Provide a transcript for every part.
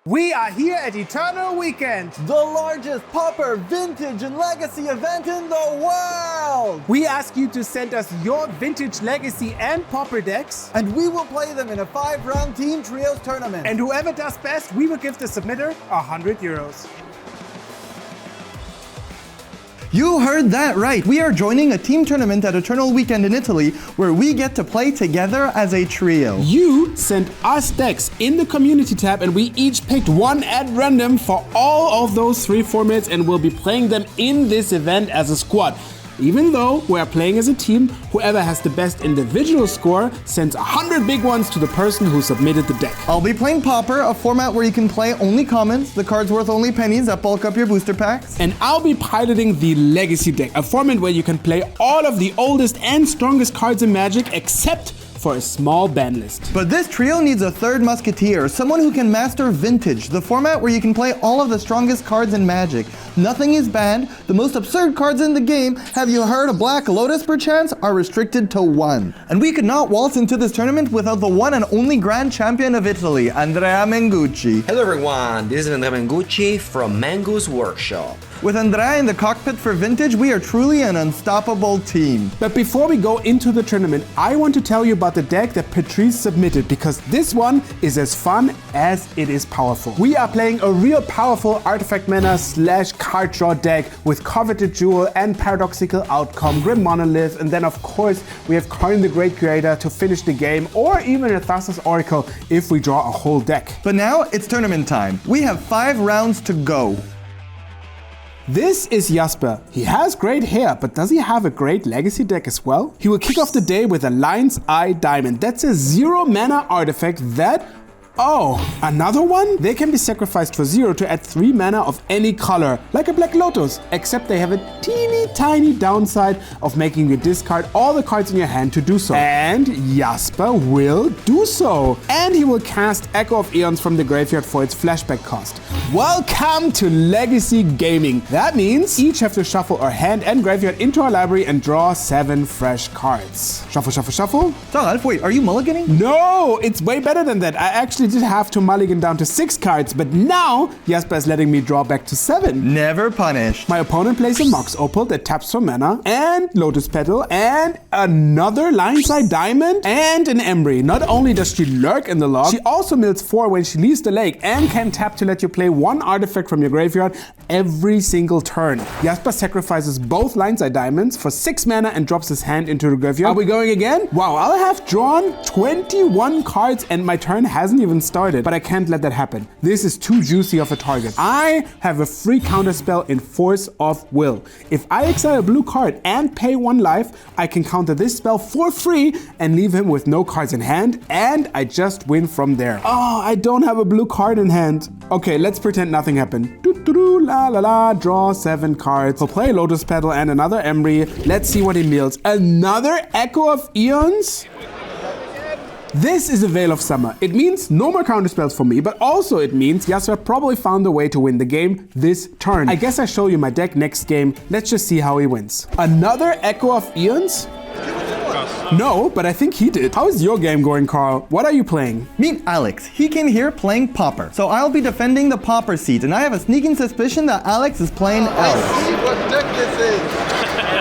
We are here at Eternal Weekend, the largest Pauper vintage and legacy event in the world! We ask you to send us your vintage legacy and Pauper decks, and we will play them in a 5-round team trios tournament. And whoever does best, we will give the submitter €100. You heard that right. We are joining a team tournament at Eternal Weekend in Italy where we get to play together as a trio. You sent us decks in the community tab and we each picked one at random for all of those 3 formats and we'll be playing them in this event as a squad. Even though we are playing as a team, whoever has the best individual score sends 100 big ones to the person who submitted the deck. I'll be playing Pauper, a format where you can play only commons, the cards worth only pennies that bulk up your booster packs. And I'll be piloting the Legacy deck, a format where you can play all of the oldest and strongest cards in Magic except for a small ban list. But this trio needs a third musketeer, someone who can master Vintage, the format where you can play all of the strongest cards in Magic. Nothing is banned, the most absurd cards in the game, have you heard of Black Lotus perchance, are restricted to 1. And we could not waltz into this tournament without the one and only Grand Champion of Italy, Andrea Mengucci. Hello everyone, this is Andrea Mengucci from Mango's Workshop. With Andrea in the cockpit for Vintage, we are truly an unstoppable team. But before we go into the tournament, I want to tell you about the deck that Patrice submitted because this one is as fun as it is powerful. We are playing a real powerful artifact mana / card draw deck with Coveted Jewel and Paradoxical Outcome, Grim Monolith, and then of course we have Karn the Great Creator to finish the game, or even a Thassa's Oracle if we draw a whole deck. But now it's tournament time. We have 5 rounds to go. This is Jasper. He has great hair, but does he have a great legacy deck as well? He will kick off the day with a Lion's Eye Diamond. That's a 0 mana artifact that... Oh, another one? They can be sacrificed for 0 to add 3 mana of any color, like a Black Lotus, except they have a teeny tiny downside of making you discard all the cards in your hand to do so. And Jasper will do so. And he will cast Echo of Eons from the graveyard for its flashback cost. Welcome to Legacy Gaming. That means each have to shuffle our hand and graveyard into our library and draw 7 fresh cards. Shuffle, shuffle, shuffle. Thoralf, wait, are you mulliganing? No, it's way better than that. I actually did have to mulligan down to 6 cards, but now Jasper is letting me draw back to 7. Never punished. My opponent plays a Mox Opal that taps for mana, and Lotus Petal, and another Lion's Eye Diamond, and an Embry. Not only does she lurk in the log, she also mills 4 when she leaves the lake, and can tap to let you play 1 artifact from your graveyard every single turn. Jasper sacrifices both Lion's Eye Diamonds for 6 mana and drops his hand into the graveyard. Are we going again? Wow, I'll have drawn 21 cards and my turn hasn't even started, but I can't let that happen. This is too juicy of a target. I have a free counter spell in Force of Will. If I exile a blue card and pay 1 life, I can counter this spell for free and leave him with no cards in hand, and I just win from there. Oh, I don't have a blue card in hand. Okay, let's pretend nothing happened. Doo-doo-doo, la la la, draw 7 cards. He'll play Lotus Petal and another Embry. Let's see what he mills. Another Echo of Eons? This is a Veil of Summer. It means no more counterspells for me, but also it means Jasper probably found a way to win the game this turn. I guess I show you my deck next game. Let's just see how he wins. Another Echo of Eons? No, but I think he did. How is your game going, Carl? What are you playing? Meet Alex. He came here playing Pauper. So I'll be defending the Pauper seat, and I have a sneaking suspicion that Alex is playing Elf. I see what deck this is.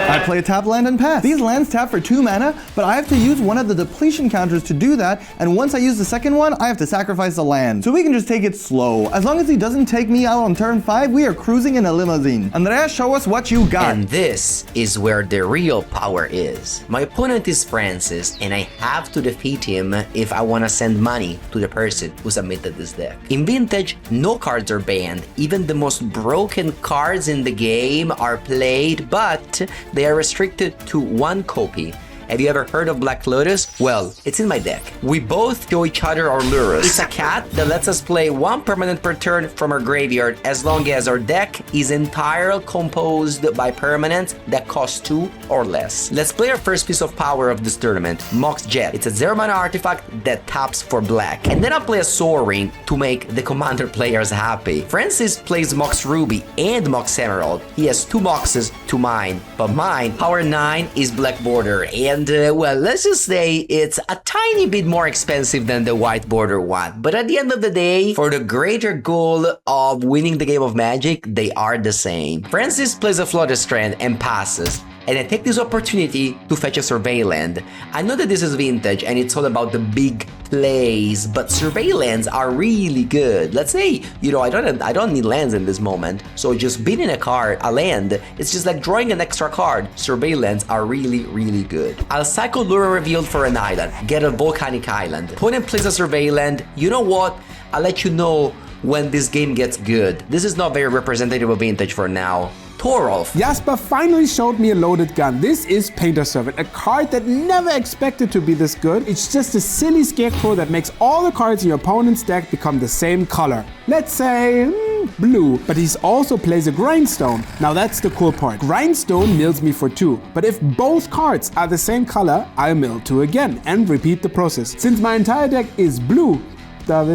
I play tap land and pass. These lands tap for 2 mana, but I have to use one of the depletion counters to do that, and once I use the second one, I have to sacrifice the land. So we can just take it slow. As long as he doesn't take me out on turn 5, we are cruising in a limousine. Andrea, show us what you got. And this is where the real power is. My opponent is Francis, and I have to defeat him if I want to send money to the person who submitted this deck. In Vintage, no cards are banned. Even the most broken cards in the game are played, but they are restricted to 1 copy. Have you ever heard of Black Lotus? Well, it's in my deck. We both show each other our lures. It's a cat that lets us play 1 permanent per turn from our graveyard as long as our deck is entirely composed by permanents that cost 2 or less. Let's play our first piece of power of this tournament, Mox Jet. It's a 0 mana artifact that taps for black. And then I'll play a Soaring to make the commander players happy. Francis plays Mox Ruby and Mox Emerald. He has 2 Moxes to mine, but mine, power 9, is Black Border, and And, well, let's just say it's a tiny bit more expensive than the white border one. But at the end of the day, for the greater goal of winning the game of Magic, they are the same. Francis plays a Flooded Strand and passes. And I take this opportunity to fetch a Survey Land. I know that this is vintage and it's all about the big plays, but Survey Lands are really good. Let's say, you know, I don't need lands in this moment, so just beating a land, it's just like drawing an extra card. Survey Lands are really, really good. I'll cycle Lure Revealed for an island, get a Volcanic Island. Opponent plays a Survey Land. You know what? I'll let you know when this game gets good. This is not very representative of vintage for now. Thoralf. Jasper finally showed me a loaded gun. This is Painter Servant, a card that never expected to be this good. It's just a silly scarecrow that makes all the cards in your opponent's deck become the same color. Let's say blue, but he also plays a Grindstone. Now that's the cool part. Grindstone mills me for 2, but if both cards are the same color, I'll mill 2 again and repeat the process. Since my entire deck is blue, all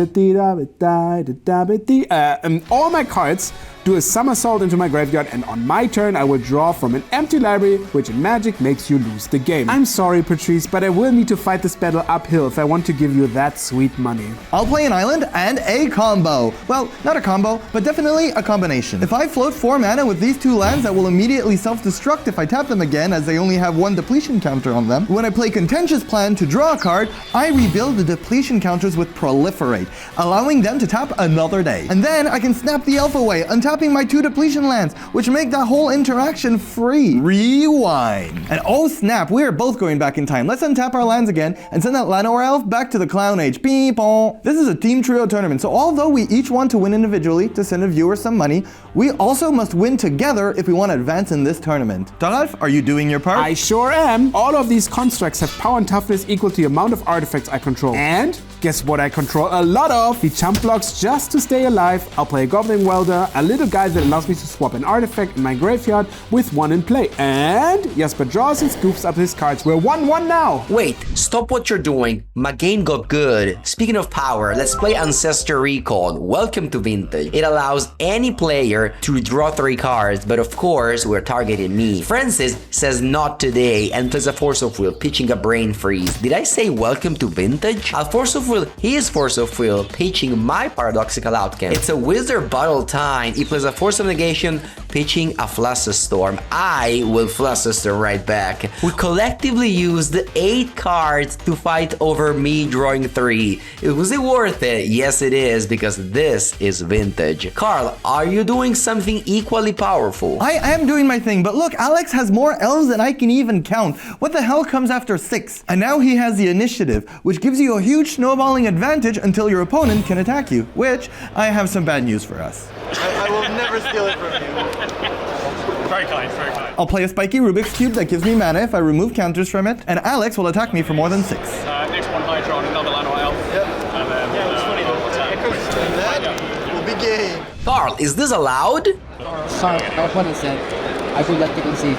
my cards do a somersault into my graveyard, and on my turn I will draw from an empty library, which in Magic makes you lose the game. I'm sorry, Patrice, but I will need to fight this battle uphill if I want to give you that sweet money. I'll play an island and a combo. Well, not a combo, but definitely a combination. If I float 4 mana with these 2 lands that will immediately self-destruct if I tap them again, as they only have 1 depletion counter on them, when I play Contentious Plan to draw a card, I rebuild the depletion counters with Proliferate, allowing them to tap another day. And then I can snap the elf away, untapping my 2 depletion lands, which make that whole interaction free. Rewind. And oh snap, we are both going back in time. Let's untap our lands again and send that Llanowar Elf back to the Clown Age. Beep-oh. This is a team trio tournament, so although we each want to win individually to send a viewer some money, we also must win together if we want to advance in this tournament. Thoralf, are you doing your part? I sure am. All of these constructs have power and toughness equal to the amount of artifacts I control. And guess what I control a lot of? The chump blocks just to stay alive. I'll play a Goblin Welder, a little guy that allows me to swap an artifact in my graveyard with 1 in play. And Jasper draws and scoops up his cards. We're 1-1 now. Wait, stop what you're doing. My game got good. Speaking of power, let's play Ancestor Recall. Welcome to Vintage. It allows any player to draw 3 cards, but of course, we're targeting me. Francis says not today and plays a Force of Will, pitching a Brain Freeze. Did I say welcome to Vintage? I'll Force of Will his Force of Will, pitching my Paradoxical Outcome. It's a Wizard Battle time. He plays a Force of Negation, pitching a Flusterstorm. I will Flusterstorm right back. We collectively used 8 cards to fight over me drawing 3. Was it worth it? Yes, it is, because this is Vintage. Carl, are you doing something equally powerful? I am doing my thing, but look, Alex has more elves than I can even count. What the hell comes after 6? And now he has the initiative, which gives you a huge snowballing advantage until your opponent can attack you, which I have some bad news for us. I will never steal it from you. Very kind, very kind. I'll play a spiky Rubik's Cube that gives me mana if I remove counters from it, and Alex will attack me for more than 6. Next one, Hydra on another Llanowar Elf. Yep. And then, That will be game. Carl, is this allowed? Sorry, our opponent said, I would like to concede.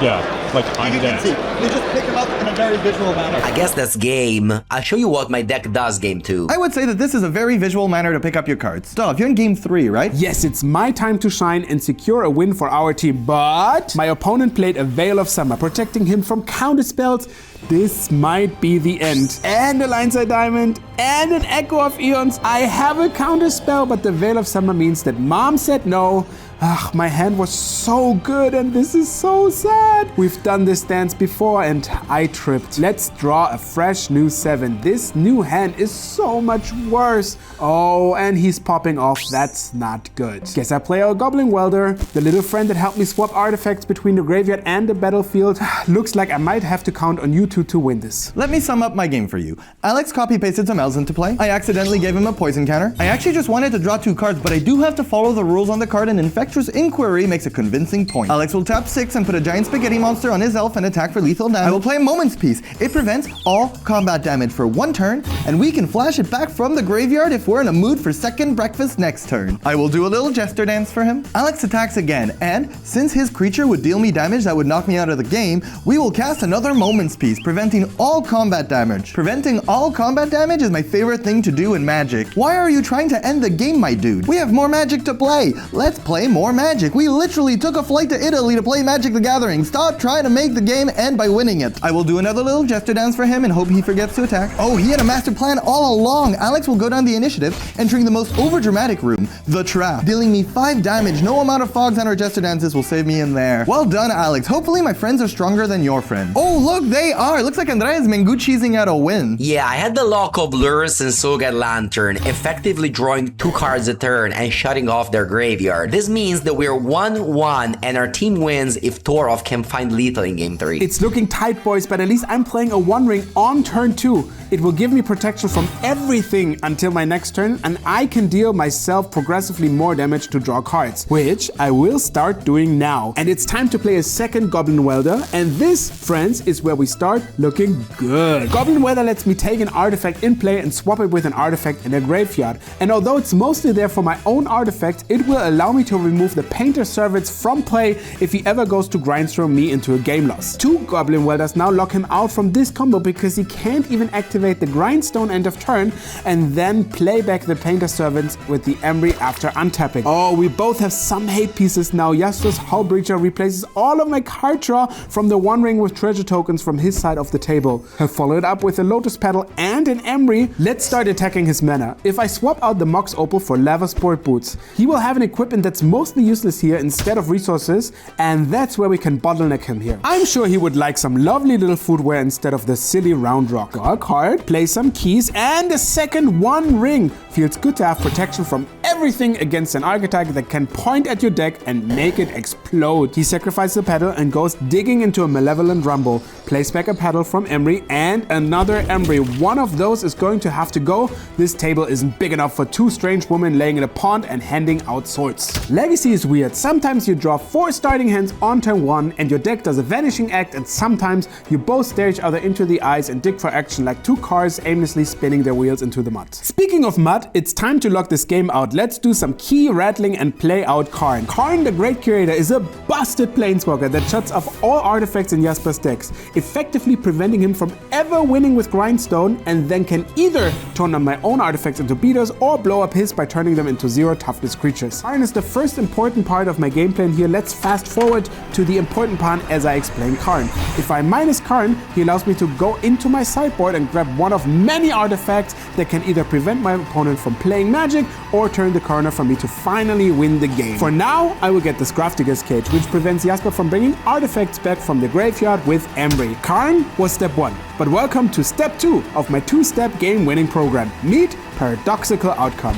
Yeah, like I'm dead. You just pick them up in a very visual manner. I guess that's game. I'll show you what my deck does game 2. I would say that this is a very visual manner to pick up your cards. Thoralf, you're in game 3, right? Yes, it's my time to shine and secure a win for our team, but my opponent played a Veil of Summer, protecting him from counter spells. This might be the end. And a Lineside Diamond, and an Echo of Eons. I have a counter spell, but the Veil of Summer means that Mom said no. Ugh, my hand was so good and this is so sad. We've done this dance before and I tripped. Let's draw a fresh new 7. This new hand is so much worse. Oh, and he's popping off. That's not good. Guess I play a Goblin Welder, the little friend that helped me swap artifacts between the graveyard and the battlefield. Looks like I might have to count on you two to win this. Let me sum up my game for you. Alex copy-pasted some elves into play. I accidentally gave him a poison counter. I actually just wanted to draw 2 cards, but I do have to follow the rules on the card, and Infectious Inquiry makes a convincing point. Alex will tap 6 and put a giant spaghetti monster on his elf and attack for lethal damage. I will play Moment's Peace. It prevents all combat damage for 1 turn, and we can flash it back from the graveyard if we're in a mood for second breakfast next turn. I will do a little Jester Dance for him. Alex attacks again, and since his creature would deal me damage that would knock me out of the game, we will cast another Moment's Peace, preventing all combat damage. Preventing all combat damage is my my favorite thing to do in Magic. Why are you trying to end the game, my dude? We have more Magic to play. Let's play more Magic. We literally took a flight to Italy to play Magic the Gathering. Stop trying to make the game end by winning it. I will do another little gesture dance for him and hope he forgets to attack. Oh, he had a master plan all along. Alex will go down the initiative, entering the most overdramatic room, the trap, dealing me 5 damage. No amount of fogs and or gesture dances will save me in there. Well done, Alex. Hopefully my friends are stronger than your friends. Oh, look, they are. Looks like Andrea Mengucci'ing out a win. Yeah, I had the luck of Lurrus and Sogat Lantern, effectively drawing 2 cards a turn and shutting off their graveyard. This means that we're 1-1 and our team wins if Thoralf can find lethal in game 3. It's looking tight, boys, but at least I'm playing a One Ring on turn 2. It will give me protection from everything until my next turn, and I can deal myself progressively more damage to draw cards, which I will start doing now. And it's time to play a second Goblin Welder, and this, friends, is where we start looking good. Goblin Welder lets me take an artifact in play and swap it with an artifact in a graveyard. And although it's mostly there for my own artifact, it will allow me to remove the Painter's Servants from play if he ever goes to grindstone me into a game loss. 2 Goblin Welders now lock him out from this combo because he can't even activate the grindstone end of turn and then play back the Painter's Servants with the Embry after untapping. Oh, we both have some hate pieces now. Yasuo's Hullbreacher replaces all of my card draw from the One Ring with treasure tokens from his side of the table. He'll follow it up with a Lotus Petal and an Embry. Let's start attacking his mana. If I swap out the Mox Opal for Lava Sport Boots, he will have an equipment that's mostly useless here instead of resources, and that's where we can bottleneck him here. I'm sure he would like some lovely little footwear instead of the silly round rock. Draw a card, play some keys, and a second One Ring. Feels good to have protection from everything against an archetype that can point at your deck and make it explode. He sacrifices a petal and goes digging into a Malevolent Rumble. Plays back a petal from Embry and another Embry. One of those is going to have to go. This table isn't big enough for 2 strange women laying in a pond and handing out swords. Legacy is weird. Sometimes you draw 4 starting hands on turn 1 and your deck does a vanishing act, and sometimes you both stare each other into the eyes and dig for action like 2 cars aimlessly spinning their wheels into the mud. Speaking of mud, it's time to lock this game out. Let's do some key rattling and play out Karn. Karn, the Great Curator, is a busted planeswalker that shuts off all artifacts in Jasper's decks, effectively preventing him from ever winning with Grindstone, and then can either turn on my own artifacts into beaters or blow up his by turning them into 0 toughness creatures. Karn is the first important part of my game plan here. Let's fast forward to the important part as I explain Karn. If I minus Karn, he allows me to go into my sideboard and grab one of many artifacts that can either prevent my opponent from playing Magic or turn the corner for me to finally win the game. For now, I will get this Grafdigger's Cage, which prevents Jasper from bringing artifacts back from the graveyard with Embry. Karn was step 1, but welcome to step 2 of my 2-step game-winning program. Meet Paradoxical Outcome.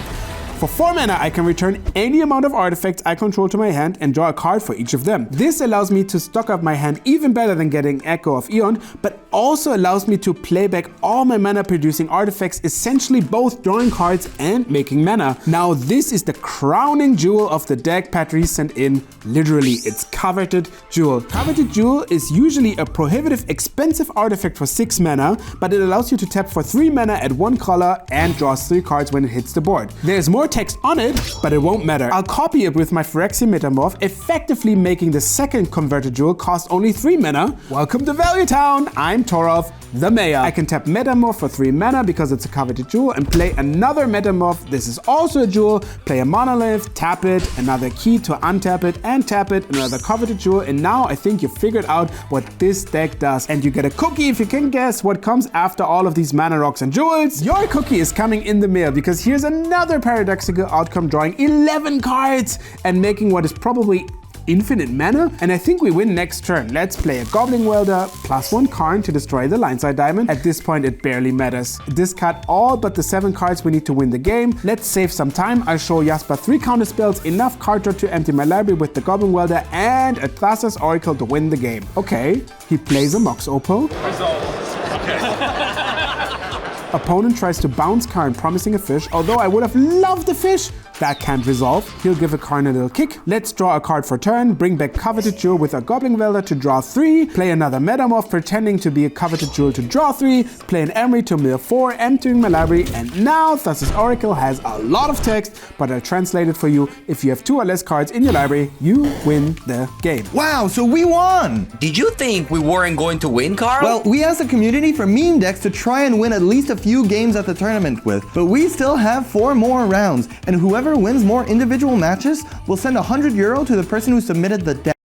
For 4 mana, I can return any amount of artifacts I control to my hand and draw a card for each of them. This allows me to stock up my hand even better than getting Echo of Eon, but also allows me to play back all my mana producing artifacts, essentially both drawing cards and making mana. Now this is the crowning jewel of the deck Patrice sent in. Literally, it's Coveted Jewel. Coveted Jewel is usually a prohibitive expensive artifact for 6 mana, but it allows you to tap for 3 mana at 1 color and draws 3 cards when it hits the board. There's more text on it, but it won't matter. I'll copy it with my Phyrexian Metamorph, effectively making the second Converted Jewel cost only 3 mana. Welcome to Value Town! I'm Thoralf, the mayor. I can tap Metamorph for 3 mana because it's a Coveted Jewel and play another Metamorph. This is also a jewel. Play a Monolith, tap it, another key to untap it, and tap it, another Coveted Jewel, and now I think you figured out what this deck does. And you get a cookie if you can guess what comes after all of these mana rocks and jewels. Your cookie is coming in the mail because here's another Paradoxical Outcome, drawing 11 cards and making what is probably infinite mana, and I think we win next turn. Let's play a Goblin Welder, +1 Karn to destroy the Lineside Diamond. At this point, it barely matters. Discard all but the 7 cards we need to win the game. Let's save some time. I'll show Jasper 3 counter spells, enough card draw to empty my library with the Goblin Welder, and a Thassa's Oracle to win the game. Okay, he plays a Mox Opal. Opponent tries to bounce Karn, promising a fish. Although I would have loved the fish, That can't resolve. He'll give a card a little kick. Let's draw a card for turn, bring back Coveted Jewel with a Goblin Welder to draw 3, play another Metamorph pretending to be a Coveted Jewel to draw 3, play an Emery to mill 4, emptying my library, and now Thassa's Oracle has a lot of text, but I'll translate it for you. If you have 2 or less cards in your library, you win the game. Wow, so we won! Did you think we weren't going to win, Carl? Well, we asked the community for meme decks to try and win at least a few games at the tournament with, but we still have 4 more rounds, and whoever wins more individual matches will send €100 to the person who submitted the deck.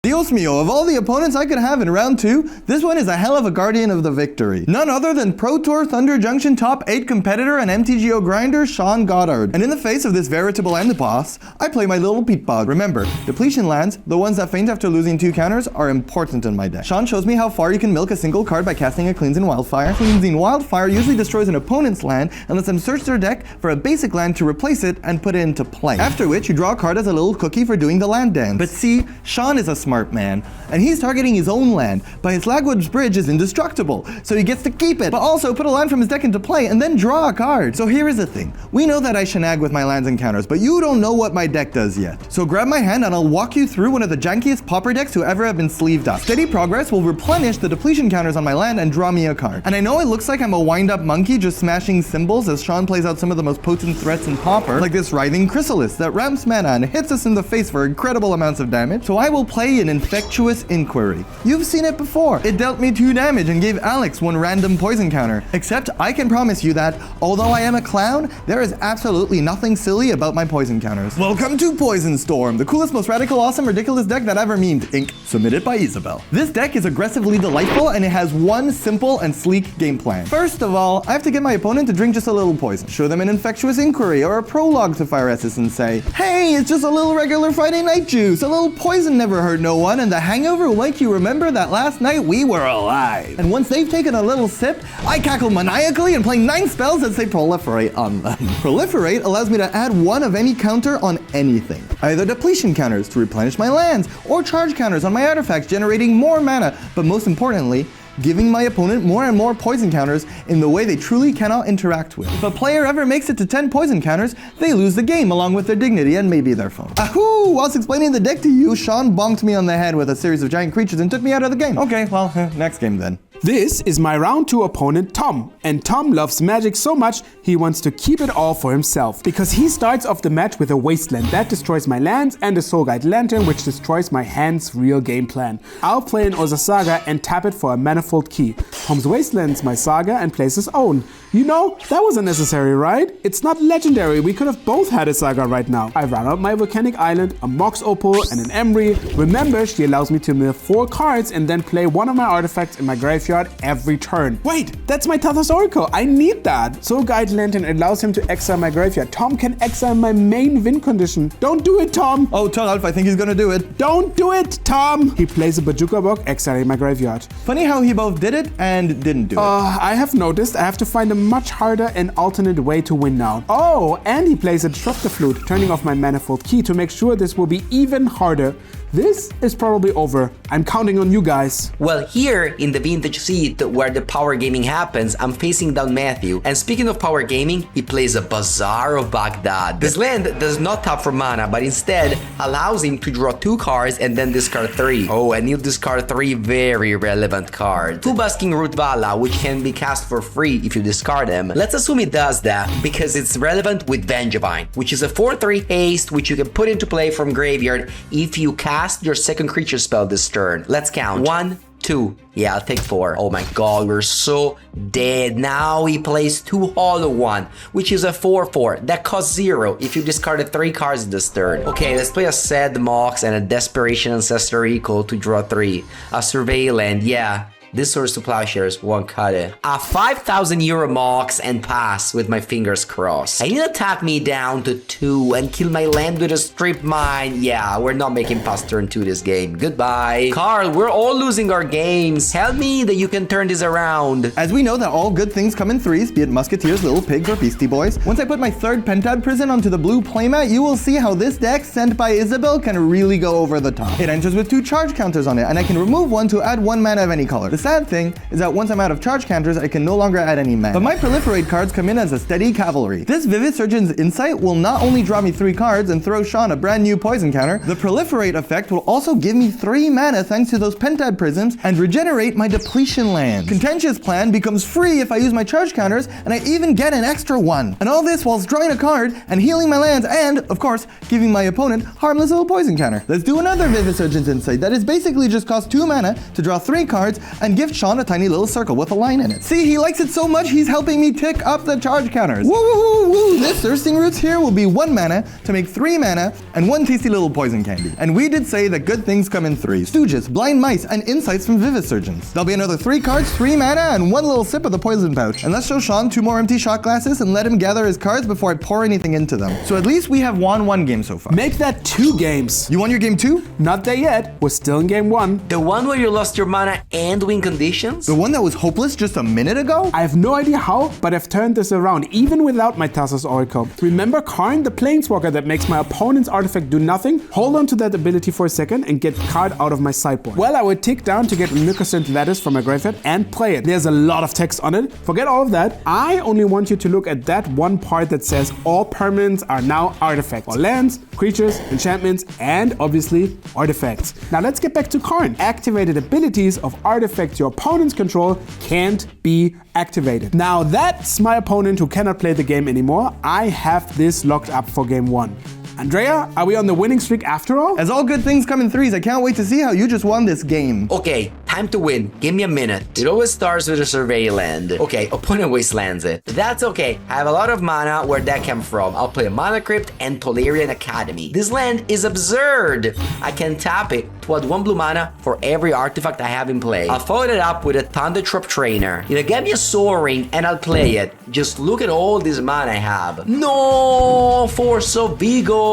Dios mío, of all the opponents I could have in round 2, this one is a hell of a guardian of the victory. None other than Pro Tour Thunder Junction top 8 competitor and MTGO grinder Sean Goddard. And in the face of this veritable end boss, I play my little Peatbog. Remember, depletion lands, the ones that faint after losing 2 counters, are important in my deck. Sean shows me how far you can milk a single card by casting a Cleansing Wildfire. Cleansing Wildfire usually destroys an opponent's land and lets them search their deck for a basic land to replace it and put it into play. After which, you draw a card as a little cookie for doing the land dance. But see, Sean is a smart man, and he's targeting his own land, but his Lagwood's Bridge is indestructible, so he gets to keep it, but also put a land from his deck into play and then draw a card. So here is the thing. We know that I shenag with my lands and counters, but you don't know what my deck does yet. So grab my hand and I'll walk you through one of the jankiest Pauper decks to ever have been sleeved up. Steady Progress will replenish the depletion counters on my land and draw me a card. And I know it looks like I'm a wind-up monkey just smashing symbols as Sean plays out some of the most potent threats in Pauper, like this Writhing Chrysalis that ramps mana and hits us in the face for incredible amounts of damage. So I will play an Infectious Inquiry. You've seen it before. It dealt me 2 damage and gave Alex 1 random poison counter. Except I can promise you that, although I am a clown, there is absolutely nothing silly about my poison counters. Welcome to Poison Storm, the coolest, most radical, awesome, ridiculous deck that ever memed. Ink. Submitted by Isabel. This deck is aggressively delightful and it has one simple and sleek game plan. First of all, I have to get my opponent to drink just a little poison. Show them an Infectious Inquiry or a prologue to Fire Essence and say, hey, it's just a little regular Friday night juice. A little poison never hurt no one, and the hangover will make you remember that last night we were alive. And once they've taken a little sip, I cackle maniacally and play 9 spells that say proliferate on them. Proliferate allows me to add 1 of any counter on anything. Either depletion counters to replenish my lands, or charge counters on my artifacts generating more mana, but most importantly, giving my opponent more and more poison counters in the way they truly cannot interact with. If a player ever makes it to 10 poison counters, they lose the game along with their dignity and maybe their phone. Ahoo! Whilst explaining the deck to you, Sean bonked me on the head with a series of giant creatures and took me out of the game. Okay, well, next game then. This is my round 2 opponent, Tom. And Tom loves magic so much, he wants to keep it all for himself. Because he starts off the match with a Wasteland that destroys my lands and a Soulguide Lantern which destroys my hand's real game plan. I'll play an Urza Saga and tap it for a Manifold Key. Tom's Wastelands my Saga and plays his own. You know, that was unnecessary, right? It's not legendary, we could have both had a Saga right now. I run out my Volcanic Island, a Mox Opal and an Emery. Remember, she allows me to mill 4 cards and then play one of my artifacts in my graveyard every turn. Wait, that's my Thassa's Oracle. I need that. Soulguide Lantern allows him to exile my graveyard. Tom can exile my main win condition. Don't do it, Tom. Oh, Thoralf, I think he's gonna do it. Don't do it, Tom. He plays a Bajuka Book, exiling my graveyard. Funny how he both did it and didn't do it. I have noticed I have to find a much harder and alternate way to win now. Oh, and he plays a Disruptor Flute, turning off my Manifold Key to make sure this will be even harder. This is probably over. I'm counting on you guys. Well, here in the vintage seat where the power gaming happens, I'm facing down Matthew. And speaking of power gaming, he plays a Bazaar of Baghdad. This land does not tap for mana, but instead allows him to draw 2 cards and then discard 3. Oh, and he'll discard 3 very relevant cards. 2 Basking Root Vala, which can be cast for free if you discard them. Let's assume he does that because it's relevant with Vengevine, which is a 4/3 haste which you can put into play from graveyard if you cast your second creature spell this turn. Let's count. 1, 2. Yeah, I'll take 4. Oh my god, we're so dead. Now he plays 2 Hollow One, which is a 4/4 that costs 0 if you discarded 3 cards this turn. Okay, let's play a Sad Mox and a Desperation Ancestor Eco to draw 3. A Surveillant, yeah. This Swords to Plowshares won't cut it. A 5,000 euro Mox and pass with my fingers crossed. I need to tap me down to 2 and kill my land with a Strip Mine. Yeah, we're not making past turn 2 this game. Goodbye. Carl, we're all losing our games. Tell me that you can turn this around. As we know that all good things come in 3s, be it Musketeers, Little Pigs, or Beastie Boys, once I put my 3rd Pentad Prison onto the blue playmat, you will see how this deck sent by Isabel can really go over the top. It enters with 2 charge counters on it, and I can remove 1 to add 1 mana of any color. The sad thing is that once I'm out of charge counters, I can no longer add any mana. But my proliferate cards come in as a steady cavalry. This Vivid Surgeon's Insight will not only draw me 3 cards and throw Sean a brand new poison counter, the proliferate effect will also give me 3 mana thanks to those Pentad Prisms and regenerate my depletion land. Contentious Plan becomes free if I use my charge counters, and I even get an extra 1. And all this whilst drawing a card and healing my lands and, of course, giving my opponent harmless little poison counter. Let's do another Vivid Surgeon's Insight that is basically just cost 2 mana to draw 3 cards and give Sean a tiny little circle with a line in it. See, he likes it so much he's helping me tick up the charge counters. Woo woo woo woo! This Thirsting Roots here will be 1 mana to make 3 mana and 1 tasty little poison candy. And we did say that good things come in 3s. Stooges, Blind Mice, and Insights from Vivid Surgeons. There'll be another 3 cards, 3 mana, and 1 little sip of the poison pouch. And let's show Sean 2 more empty shot glasses and let him gather his cards before I pour anything into them. So at least we have won 1 game so far. Make that 2 games. You won your game 2? Not there yet. We're still in game 1. The one where you lost your mana and win conditions? The one that was hopeless just a minute ago? I have no idea how, but I've turned this around, even without my Thassa's Oracle. Remember Karn, the Planeswalker that makes my opponent's artifact do nothing? Hold on to that ability for a second and get card out of my sideboard. Well, I would tick down to get Omnipotent Lattice from my graveyard and play it. There's a lot of text on it. Forget all of that. I only want you to look at that one part that says all permanents are now artifacts. Or lands, creatures, enchantments, and obviously artifacts. Now let's get back to Karn. Activated abilities of artifacts your opponents control can't be activated. Now that's my opponent who cannot play the game anymore. I have this locked up for game 1. Andrea, are we on the winning streak after all? As all good things come in 3s, I can't wait to see how you just won this game. Okay, time to win. Give me a minute. It always starts with a survey land. Okay, opponent wastelands it. That's okay. I have a lot of mana. Where'd that come from? I'll play a Mana Crypt and Tolarian Academy. This land is absurd. I can tap it to add 1 blue mana for every artifact I have in play. I'll follow it up with a Thundertrap Trainer. It'll get me a Soaring and I'll play it. Just look at all this mana I have. No! Force of Vigor!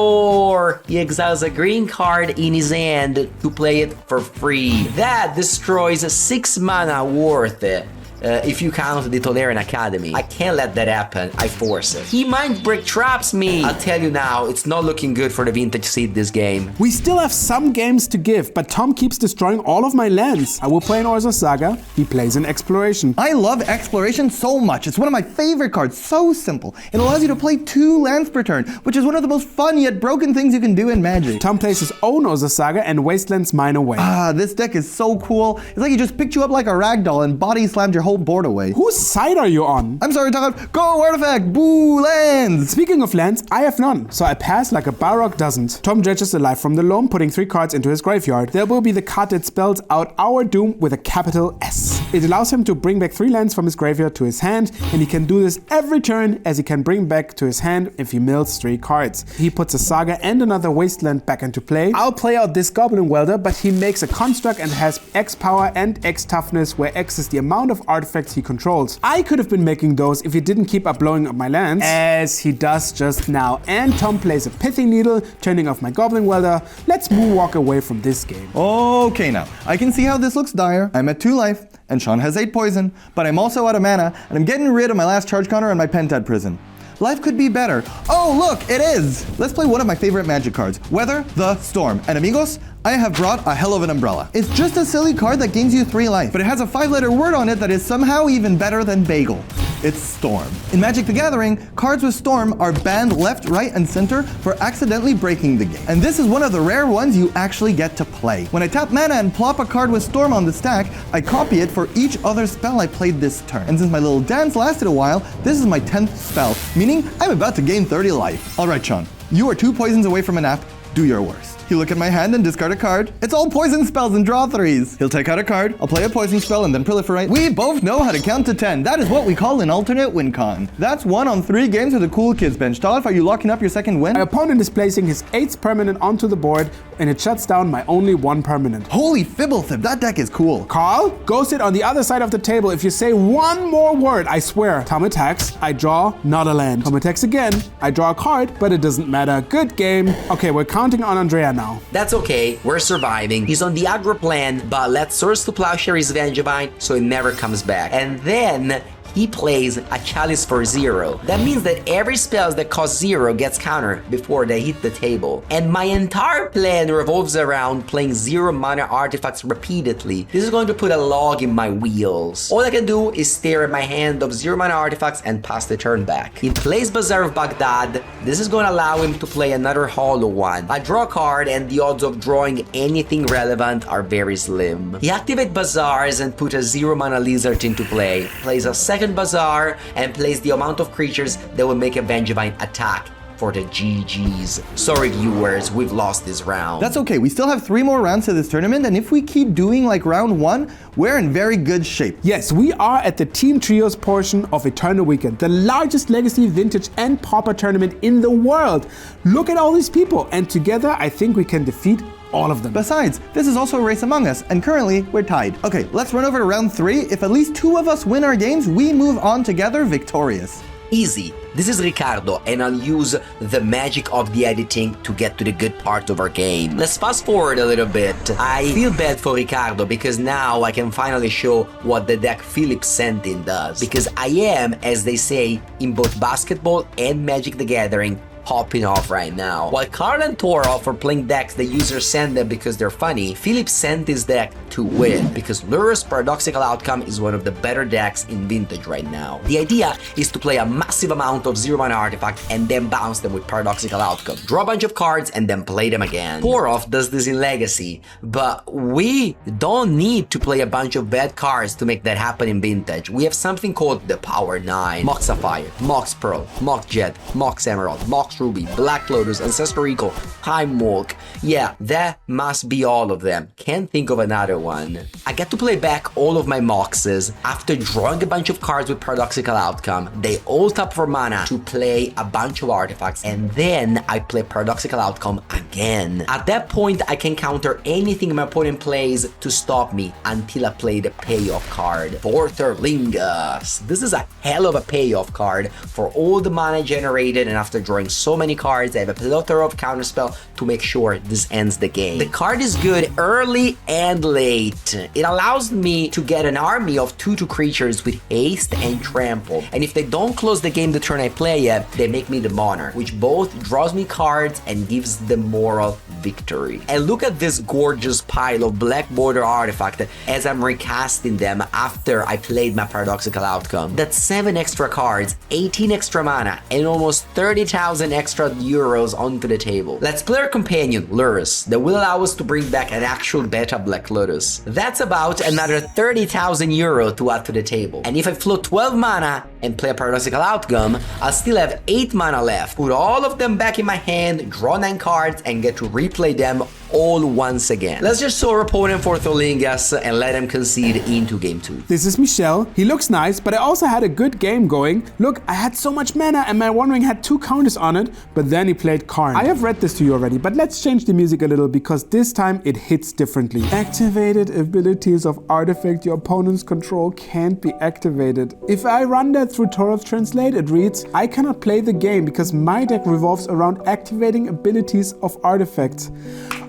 He exiles a green card in his hand to play it for free. That destroys 6 mana worth it. If you count the Tolarian Academy. I can't let that happen. I force it. He Mind Break traps me. I'll tell you now, it's not looking good for the Vintage seed this game. We still have some games to give, but Tom keeps destroying all of my lands. I will play an Urza Saga. He plays an Exploration. I love Exploration so much. It's one of my favorite cards. So simple. It allows you to play 2 lands per turn, which is one of the most fun yet broken things you can do in Magic. Tom plays his own Urza Saga and wastelands mine away. Ah, this deck is so cool. It's like he just picked you up like a ragdoll and body slammed your whole board away. Whose side are you on? I'm sorry, Todd. Go artifact. Boo lands. Speaking of lands, I have none, so I pass like a Balrog doesn't. Tom dredges the life from the loam, putting 3 cards into his graveyard. There will be the card that spells out Our Doom with a capital S. It allows him to bring back 3 lands from his graveyard to his hand, and he can do this every turn, as he can bring back to his hand if he mills 3 cards. He puts a Saga and another Wasteland back into play. I'll play out this Goblin Welder, but he makes a construct and has X power and X toughness, where X is the amount of artifacts he controls. I could have been making those if he didn't keep up blowing up my lands, as he does just now. And Tom plays a Pithing Needle, turning off my Goblin Welder. Let's moonwalk away from this game. Okay, now, I can see how this looks dire. I'm at 2 life, and Sean has 8 poison, but I'm also out of mana, and I'm getting rid of my last charge counter and my Pentad Prison. Life could be better. Oh, look, it is! Let's play one of my favorite Magic cards, Weather the Storm. And amigos, I have brought a hell of an umbrella. It's just a silly card that gains you 3 life, but it has a 5-letter word on it that is somehow even better than bagel. It's Storm. In Magic the Gathering, cards with Storm are banned left, right, and center for accidentally breaking the game. And this is one of the rare ones you actually get to play. When I tap mana and plop a card with Storm on the stack, I copy it for each other spell I played this turn. And since my little dance lasted a while, this is my 10th spell, meaning I'm about to gain 30 life. Alright, Sean, you are 2 poisons away from a nap. Do your worst. He'll look at my hand and discard a card. It's all poison spells and draw 3s. He'll take out a card. I'll play a poison spell and then proliferate. We both know how to count to 10. That is what we call an alternate win con. That's 1 on 3 games with a cool kids bench. Thoralf, are you locking up your second win? My opponent is placing his 8th permanent onto the board, and it shuts down my only 1 permanent. Holy fibblethip, that deck is cool. Carl, go sit on the other side of the table. If you say 1 more word, I swear. Tom attacks, I draw, not a land. Tom attacks again, I draw a card, but it doesn't matter. Good game. Okay, we're counting on Andrea now. That's okay, we're surviving. He's on the aggro plan, but let's Source to Plowshare his Vengevine so it never comes back. And then he plays a Chalice for 0. That means that every spell that costs 0 gets countered before they hit the table. And my entire plan revolves around playing 0 mana artifacts repeatedly. This is going to put a log in my wheels. All I can do is stare at my hand of 0 mana artifacts and pass the turn back. He plays Bazaar of Baghdad. This is going to allow him to play another hollow one. I draw a card and the odds of drawing anything relevant are very slim. He activates Bazaars and put a 0 mana lizard into play. Plays a second Bazaar and plays the amount of creatures that will make a Vengevine attack for the GG's. Sorry viewers, we've lost this round. That's okay, we still have 3 more rounds to this tournament, and if we keep doing like round 1, we're in very good shape. Yes, we are at the Team Trios portion of Eternal Weekend, the largest Legacy, Vintage and Pauper tournament in the world. Look at all these people, and together I think we can defeat all of them. Besides, this is also a race among us, and currently we're tied. Okay, let's run over to round 3. If at least 2 of us win our games, we move on together victorious. Easy. This is Ricardo, and I'll use the magic of the editing to get to the good part of our game. Let's fast forward a little bit. I feel bad for Ricardo because now I can finally show what the deck Philip sent in does. Because I am, as they say, in both basketball and Magic the Gathering, popping off right now. While Carl and Thoralf are playing decks the users send them because they're funny, Philip sent his deck to win because Lurrus Paradoxical Outcome is one of the better decks in Vintage right now. The idea is to play a massive amount of 0 mana artifacts and then bounce them with Paradoxical Outcome. Draw a bunch of cards and then play them again. Thoralf does this in Legacy, but we don't need to play a bunch of bad cards to make that happen in Vintage. We have something called the Power 9. Mox Sapphire, Mox Pearl, Mox Jet, Mox Emerald, Mox Ruby, Black Lotus, Ancestor Eagle, Time Walk. Yeah, that must be all of them. Can't think of another one. I get to play back all of my Moxes. After drawing a bunch of cards with Paradoxical Outcome, they all tap for mana to play a bunch of artifacts, and then I play Paradoxical Outcome again. At that point, I can counter anything my opponent plays to stop me until I play the payoff card. Vortherlingus. This is a hell of a payoff card for all the mana generated, and after drawing so many cards, I have a plethora of counterspell to make sure this ends the game. The card is good early and late. It allows me to get an army of 2/2 creatures with haste and trample, and if they don't close the game the turn I play it, they make me the monarch, which both draws me cards and gives the moral victory. And look at this gorgeous pile of black border artifact as I'm recasting them after I played my Paradoxical Outcome. That's 7 extra cards, 18 extra mana, and almost 30,000 extra euros onto the table. Let's play our companion, Lurrus, that will allow us to bring back an actual beta Black Lotus. That's about another 30,000 euro to add to the table. And if I float 12 mana and play a Paradoxical Outcome, I'll still have 8 mana left. Put all of them back in my hand, draw 9 cards, and get to replay them all once again. Let's just show our opponent for Vortherlingus and let him concede into game 2. This is Michel. He looks nice, but I also had a good game going. Look, I had so much mana and my One Ring had 2 counters on it, but then he played Karn. I have read this to you already, but let's change the music a little because this time it hits differently. Activated abilities of artifact your opponent's control can't be activated. If I run that through Thoralf Translate, it reads, I cannot play the game because my deck revolves around activating abilities of artifacts.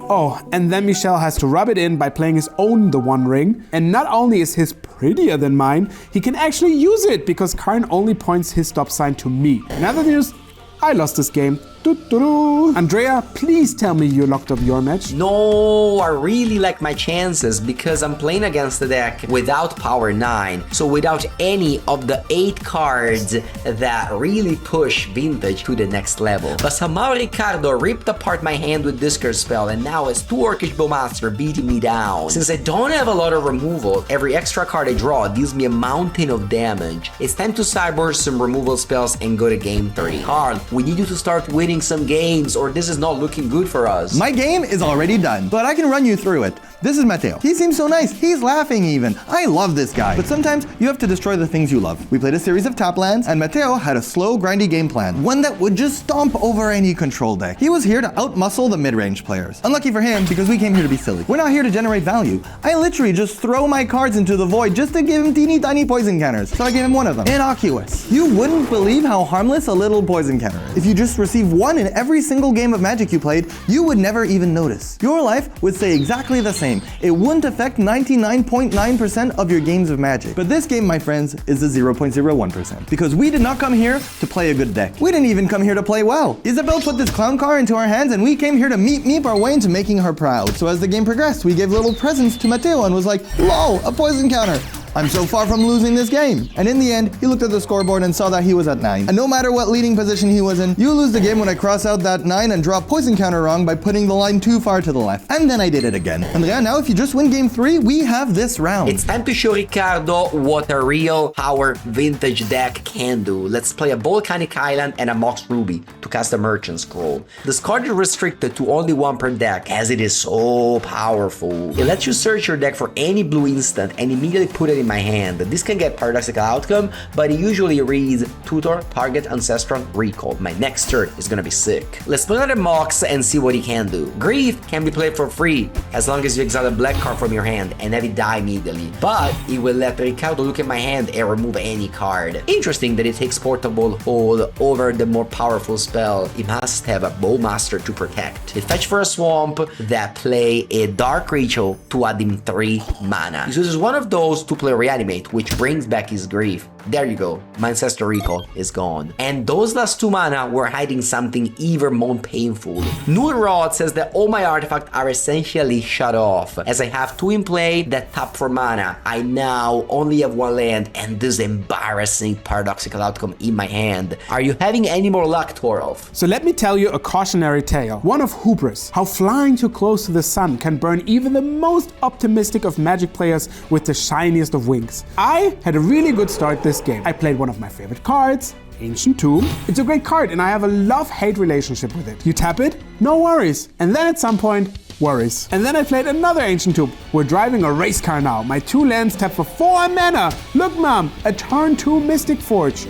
Oh, and then Michel has to rub it in by playing his own The One Ring. And not only is his prettier than mine, he can actually use it because Karn only points his stop sign to me. In other news, I lost this game. Andrea, please tell me you locked up your match. No, I really like my chances because I'm playing against the deck without Power 9, so without any of the 8 cards that really push Vintage to the next level. But somehow Ricardo ripped apart my hand with Discard Spell and now has 2 Orcish Bowmaster beating me down. Since I don't have a lot of removal, every extra card I draw deals me a mountain of damage. It's time to cyber some removal spells and go to game 3. Carl, we need you to start winning some games or this is not looking good for us. My game is already done, but I can run you through it. This is Matteo. He seems so nice. He's laughing even. I love this guy. But sometimes you have to destroy the things you love. We played a series of tap lands, and Matteo had a slow, grindy game plan. One that would just stomp over any control deck. He was here to outmuscle the mid-range players. Unlucky for him, because we came here to be silly. We're not here to generate value. I literally just throw my cards into the void just to give him teeny tiny poison counters. So I gave him one of them. Innocuous. You wouldn't believe how harmless a little poison counter is. If you just receive one in every single game of Magic you played, you would never even notice. Your life would stay exactly the same. game. It wouldn't affect 99.9% of your games of Magic. But this game, my friends, is the 0.01%. Because we did not come here to play a good deck. We didn't even come here to play well. Isabel put this clown car into our hands and we came here to meep our way into making her proud. So as the game progressed, we gave little presents to Matteo and was like, lol, a poison counter. I'm so far from losing this game. And in the end, he looked at the scoreboard and saw that he was at 9. And no matter what leading position he was in, you lose the game when I cross out that 9 and draw poison counter wrong by putting the line too far to the left. And then I did it again. Andrea, now if you just win game 3, we have this round. It's time to show Ricardo what a real power vintage deck can do. Let's play a Volcanic Island and a Mox Ruby to cast a Merchant Scroll. This card is restricted to only 1 per deck as it is so powerful. It lets you search your deck for any blue instant and immediately put it in my hand. This can get paradoxical outcome, but it usually reads tutor, target, ancestral, recall. My next turn is gonna be sick. Let's play another Mox and see what he can do. Grief can be played for free as long as you exile a black card from your hand and have it die immediately, but it will let Ricardo look at my hand and remove any card. Interesting that it takes portable hold over the more powerful spell. It must have a Bowmaster to protect. It fetch for a swamp that play a dark ritual to add him 3 mana. He uses one of those to play Reanimate, which brings back his grief. There you go, my Ancestral Recall is gone. And those last 2 mana were hiding something even more painful. Null Rod says that all my artifacts are essentially shut off. As I have 2 in play that tap for mana, I now only have 1 land and this embarrassing paradoxical outcome in my hand. Are you having any more luck, Thoralf? So let me tell you a cautionary tale, one of hubris, how flying too close to the sun can burn even the most optimistic of Magic players with the shiniest of wings. I had a really good start this game. I played one of my favorite cards, Ancient Tomb. It's a great card and I have a love-hate relationship with it. You tap it, no worries. And then at some point, worries. And then I played another Ancient Tomb. We're driving a race car now. My 2 lands tap for 4 mana. Look, mom, a turn 2 Mystic Forge.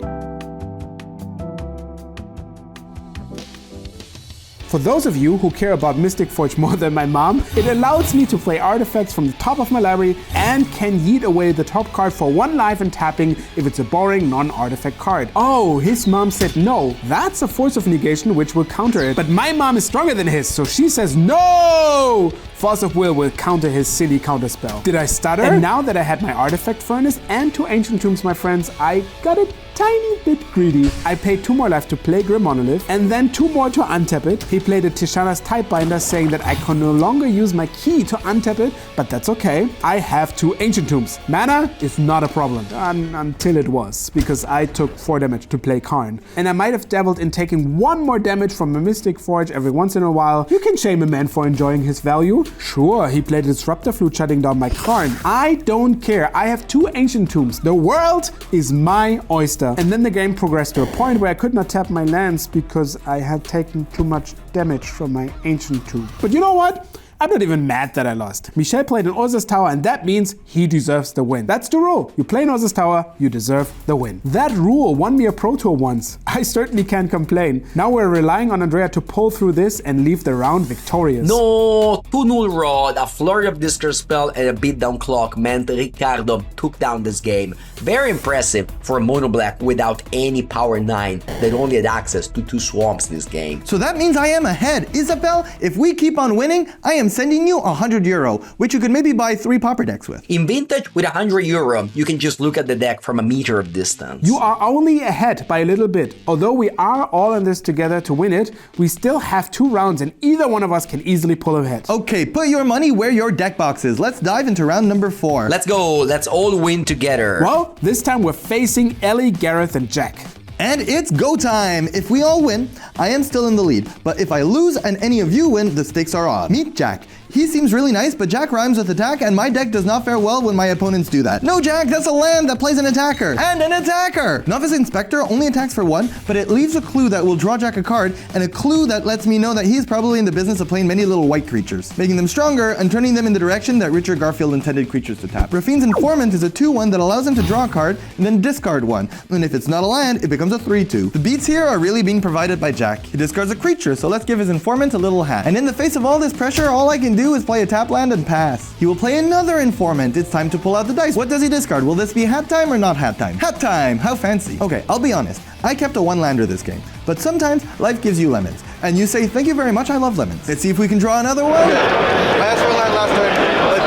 For those of you who care about Mystic Forge more than my mom, it allows me to play artifacts from the top of my library and can yeet away the top card for 1 life and tapping if it's a boring non-artifact card. Oh, his mom said no. That's a Force of Negation which will counter it. But my mom is stronger than his, so she says no! Force of Will counter his silly counter spell. Did I stutter? And now that I had my Artifact Furnace and 2 Ancient Tombs, my friends, I got a tiny bit greedy. I paid 2 more life to play Grim Monolith and then 2 more to untap it. He played a Tishana's Typebinder saying that I can no longer use my key to untap it, but that's okay. I have 2 Ancient Tombs. Mana is not a problem, until it was, because I took 4 damage to play Karn. And I might have dabbled in taking 1 more damage from a Mystic Forge every once in a while. You can shame a man for enjoying his value. Sure, he played Disruptor Flute shutting down my Karn. I don't care. I have 2 Ancient Tombs. The world is my oyster. And then the game progressed to a point where I could not tap my lands because I had taken too much damage from my Ancient Tomb. But you know what? I'm not even mad that I lost. Michel played in Urza's Tower and that means he deserves the win. That's the rule. You play in Urza's Tower, you deserve the win. That rule won me a Pro Tour once. I certainly can't complain. Now we're relying on Andrea to pull through this and leave the round victorious. No! 2 Null Rod, a Flurry of Discard spell and a beatdown clock meant Ricardo took down this game. Very impressive for a mono black without any power 9 that only had access to 2 swamps this game. So that means I am ahead. Isabel, if we keep on winning, I am sending you €100, which you could maybe buy 3 Pauper decks with. In Vintage, with €100, you can just look at the deck from a meter of distance. You are only ahead by a little bit. Although we are all in this together to win it, we still have 2 rounds and either one of us can easily pull ahead. Okay, put your money where your deck box is. Let's dive into round number 4. Let's go, let's all win together. Well, this time we're facing Ellie, Gareth, and Jack. And it's go time! If we all win, I am still in the lead. But if I lose and any of you win, the stakes are on. Meet Jack. He seems really nice, but Jack rhymes with attack, and my deck does not fare well when my opponents do that. No, Jack, that's a land that plays an attacker. And an attacker! Novice Inspector only attacks for 1, but it leaves a clue that will draw Jack a card, and a clue that lets me know that he's probably in the business of playing many little white creatures, making them stronger and turning them in the direction that Richard Garfield intended creatures to tap. Raffine's Informant is a 2/1 that allows him to draw a card and then discard 1. And if it's not a land, it becomes a 3/2. The beats here are really being provided by Jack. He discards a creature, so let's give his Informant a little hat. And in the face of all this pressure, all I can do is play a tap land and pass. He will play another Informant. It's time to pull out the dice. What does he discard? Will this be hat time or not hat time? Hat time! How fancy. Okay, I'll be honest. I kept a 1-lander this game. But sometimes life gives you lemons. And you say, thank you very much, I love lemons. Let's see if we can draw another one. I asked for a land last turn.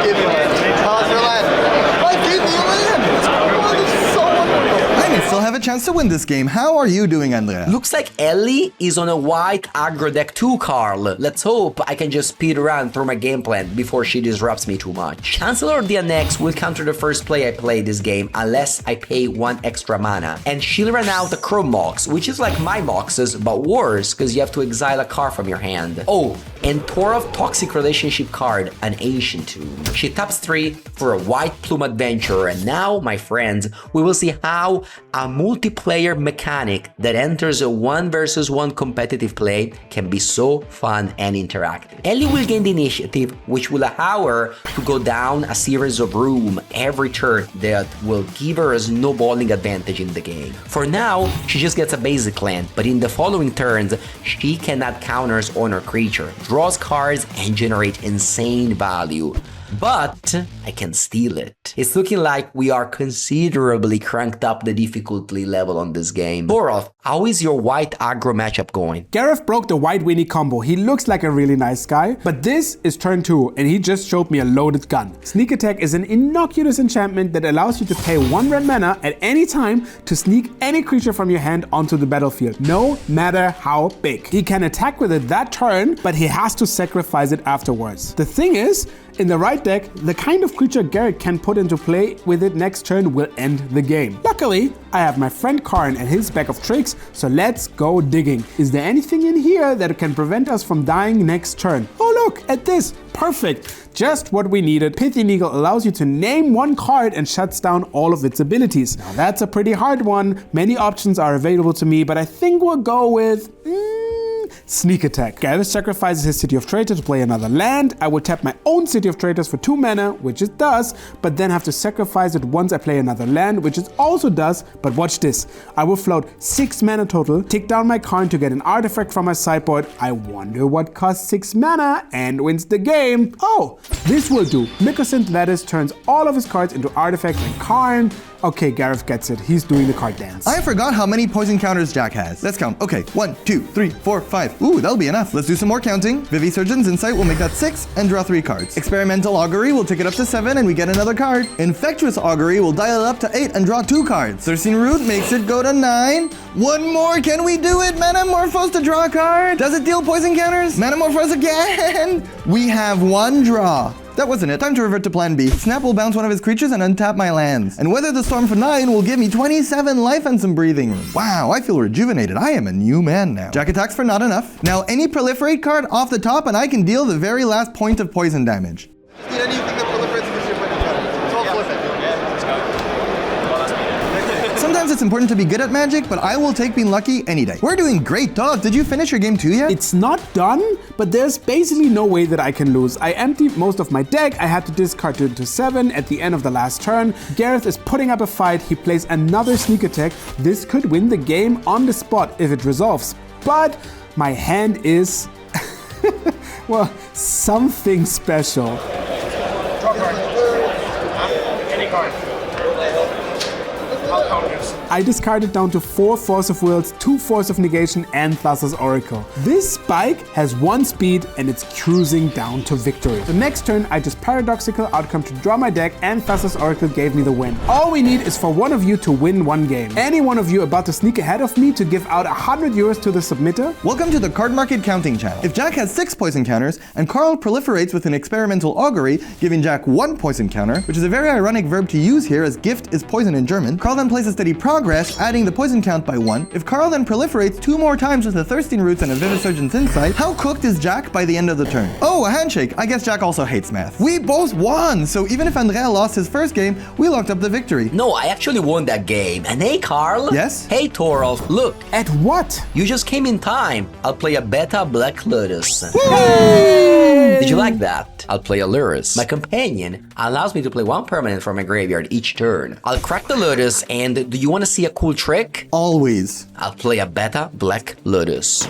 chance to win this game. How are you doing, Andrea? Looks like Ellie is on a white aggro deck too, Carl. Let's hope I can just speed around through my game plan before she disrupts me too much. Chancellor of the Annex will counter the first play I play this game unless I pay 1 extra mana. And she'll run out the Chrome Mox, which is like my Moxes, but worse because you have to exile a card from your hand. Oh, and Thoralf Toxic Relationship card, an Ancient Tomb. She taps 3 for a White Plume Adventurer, and now, my friends, we will see how a multiplayer mechanic that enters a 1 versus 1 competitive play can be so fun and interactive. Ellie will gain the initiative, which will allow her to go down a series of rooms every turn that will give her a snowballing advantage in the game. For now, she just gets a basic land, but in the following turns, she can add counters on her creature, draws cards, and generate insane value. But I can steal it. It's looking like we are considerably cranked up the difficulty level on this game. Thoralf, how is your white aggro matchup going? Gareth broke the white Winnie combo. He looks like a really nice guy, but this is turn 2 and he just showed me a loaded gun. Sneak Attack is an innocuous enchantment that allows you to pay 1 red mana at any time to sneak any creature from your hand onto the battlefield, no matter how big. He can attack with it that turn, but he has to sacrifice it afterwards. The thing is, in the right deck, the kind of creature Garrett can put into play with it next turn will end the game. Luckily, I have my friend Karn and his bag of tricks, so let's go digging. Is there anything in here that can prevent us from dying next turn? Oh look at this, perfect. Just what we needed. Pithing Eagle allows you to name 1 card and shuts down all of its abilities. Now that's a pretty hard one. Many options are available to me, but I think we'll go with Sneak Attack. Gareth sacrifices his City of Traitors to play another land. I will tap my own City of Traitors for 2 mana, which it does, but then have to sacrifice it once I play another land, which it also does, but watch this. I will float 6 mana total, take down my Karn to get an artifact from my sideboard. I wonder what costs 6 mana and wins the game. Oh, this will do. Mycosynth Lattice turns all of his cards into artifacts and Karn. Okay, Gareth gets it. He's doing the card dance. I forgot how many poison counters Jack has. Let's count. Okay, 1, 2, 3, 4, 5. Ooh, that'll be enough. Let's do some more counting. Vivisurgeon's Insight will make that 6 and draw 3 cards. Experimental Augury will take it up to 7 and we get another card. Infectious Augury will dial it up to 8 and draw 2 cards. Thirsting Root makes it go to 9. 1 more, can we do it? Manamorphose to draw a card. Does it deal poison counters? Manamorphose again. We have 1 draw. That wasn't it. Time to revert to plan B. Snap will bounce one of his creatures and untap my lands. And Weather the Storm for 9 will give me 27 life and some breathing room. Wow, I feel rejuvenated. I am a new man now. Jack attacks for not enough. Now any proliferate card off the top and I can deal the very last point of poison damage. Need anything that proliferates against your opponent's card. It's all flip it. Yeah, let's go. Sometimes it's important to be good at Magic, but I will take being lucky any day. We're doing great, Dog. Did you finish your game 2 yet? It's not done, but there's basically no way that I can lose. I emptied most of my deck. I had to discard it to 7 at the end of the last turn. Gareth is putting up a fight. He plays another Sneak Attack. This could win the game on the spot if it resolves. But my hand is, well, something special. Draw card. Any card. I'll counters. I discarded down to 4 Force of Wills, 2 Force of Negation, and Thassa's Oracle. This spike has 1 speed and it's cruising down to victory. The next turn, I just Paradoxical Outcome to draw my deck, and Thassa's Oracle gave me the win. All we need is for one of you to win 1 game. Any one of you about to sneak ahead of me to give out 100 euros to the submitter? Welcome to the Cardmarket counting channel. If Jack has 6 poison counters and Carl proliferates with an experimental augury, giving Jack 1 poison counter, which is a very ironic verb to use here as gift is poison in German, Carl then plays a steady progress, adding the poison count by 1. If Carl then proliferates 2 more times with a Thirsting Roots and a Vivisurgeon's Insight, how cooked is Jack by the end of the turn? Oh, a handshake. I guess Jack also hates math. We both won, so even if Andrea lost his first game, we locked up the victory. No, I actually won that game. And hey, Carl. Yes? Hey, Thoralf. Look, At what? you just came in time. I'll play a beta Black Lotus. Yay! Did you like that? I'll play a Lurrus. My companion allows me to play 1 permanent from my graveyard each turn. I'll crack the Lotus, and do you want to see a cool trick? Always. I'll play a beta Black Lotus.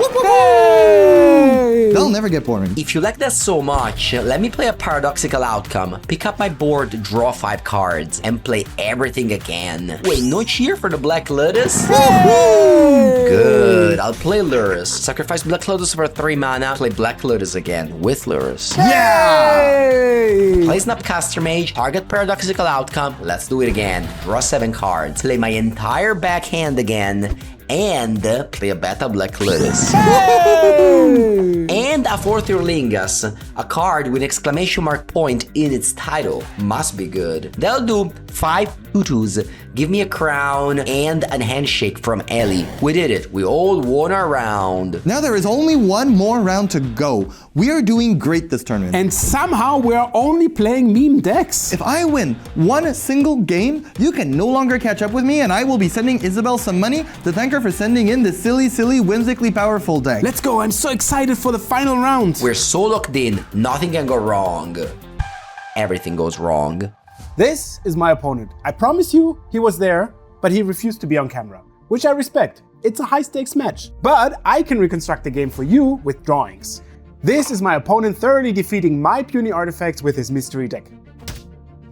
The I'll never get boring. If you like that so much, let me play a paradoxical outcome. Pick up my board, draw 5 cards, and play everything again. Wait, no cheer for the Black Lotus? Good, I'll play Lurrus. Sacrifice Black Lotus for 3 mana, play Black Lotus again with Lurrus. Yay! Play Snapcaster Mage, target paradoxical outcome, let's do it again. Draw 7 cards, play my entire backhand again, and play a Beta Black Lotus. And a 4th Urlingas, a card with an exclamation mark point in its title. Must be good. That'll do 5 tutus, give me a crown, and a handshake from Ellie. We did it. We all won our round. Now there is only one more round to go. We are doing great this tournament. And somehow we're only playing meme decks. If I win one single game, you can no longer catch up with me, and I will be sending Isabel some money to thank her for sending in this silly, whimsically powerful deck. Let's go. I'm so excited for the final round. We're so locked in. Nothing can go wrong. Everything goes wrong. This is my opponent. I promise you, he was there, but he refused to be on camera, which I respect. It's a high-stakes match, but I can reconstruct the game for you with drawings. This is my opponent thoroughly defeating my puny artifacts with his mystery deck.